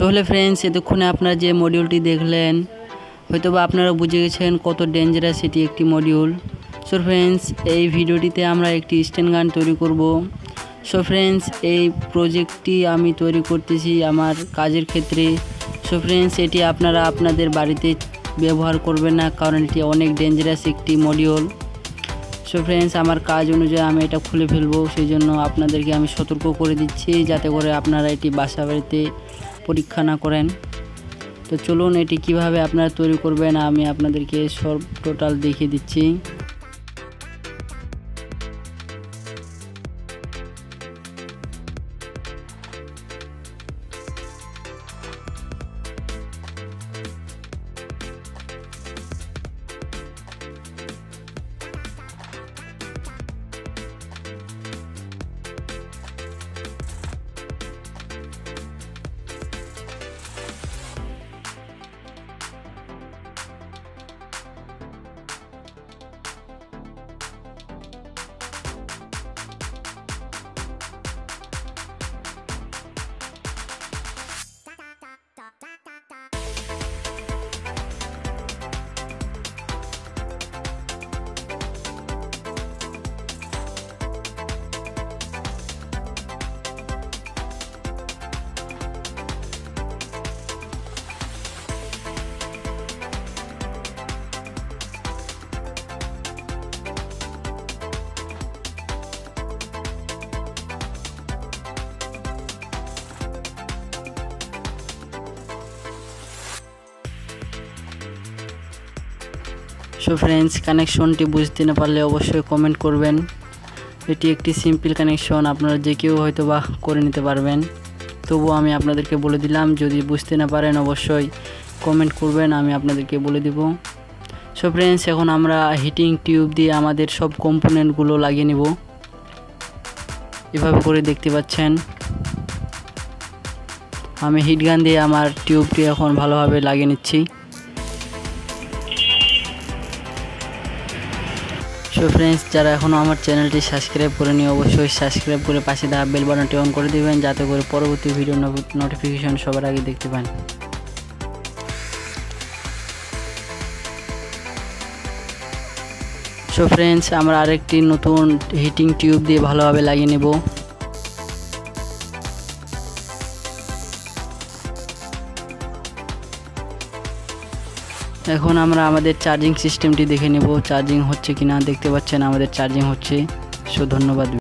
হলে ফ্রেন্ডস, এতক্ষণে আপনারা যে মডিউলটি দেখলেন হয়তোবা আপনারা বুঝে গেছেন কত ডেঞ্জারাস এটি একটি মডিউল। সো ফ্রেন্ডস, এই ভিডিওটিতে আমরা একটি স্ট্যান্ড গান তৈরি করব। সো ফ্রেন্ডস, এই প্রজেক্টটি আমি তৈরি করতেছি আমার কাজের ক্ষেত্রে। সো ফ্রেন্ডস, এটি আপনারা আপনাদের বাড়িতে ব্যবহার করবেন না, কারণ এটি অনেক ডেঞ্জারাস একটি মডিউল। সো ফ্রেন্ডস, আমার কাজ অনুযায়ী আমি এটা খুলে ফেলবো, সেই জন্য আপনাদেরকে আমি সতর্ক করে দিচ্ছি যাতে করে আপনারা এটি বাসা বাড়িতে পরীক্ষা না করেন। তো চলুন এটি কিভাবে আপনারা তৈরি করবেন আমি আপনাদেরকে সব টোটাল দেখিয়ে দিচ্ছি। সো ফ্রেন্ডস, কানেকশনটি বুঝতে না পারলে অবশ্যই কমেন্ট করবেন। এটি একটি সিম্পল কানেকশন, আপনারা যে কেউ হয়তো বা করে নিতে পারবেন। তবুও আমি আপনাদেরকে বলে দিলাম, যদি বুঝতে না পারেন অবশ্যই কমেন্ট করবেন, আমি আপনাদেরকে বলে দিব। সো ফ্রেন্ডস, এখন আমরা হিটিং টিউব দিয়ে আমাদের সব কম্পোনেন্টগুলো লাগিয়ে নেব। এভাবে করে দেখতে পাচ্ছেন আমি হিট গান দিয়ে আমার টিউবটি এখন ভালোভাবে লাগিয়ে নিচ্ছি। সো ফ্রেন্ডস, যারা এখনও আমার চ্যানেলটি সাবস্ক্রাইব করেনি অবশ্যই সাবস্ক্রাইব করে পাশে থাকা বেল বাটনটি অন করে দেবেন, যাতে করে পরবর্তী ভিডিও নোটিফিকেশন সবার আগে দেখতে পান। সো ফ্রেন্ডস, আমরা আরেকটি নতুন হিটিং টিউব দিয়ে ভালোভাবে লাগিয়ে নেব। এখন আমরা আমাদের চার্জিং সিস্টেমটি দেখে নেব, চার্জিং হচ্ছে কিনা। দেখতে পাচ্ছেন আমাদের চার্জিং হচ্ছে। সো ধন্যবাদ।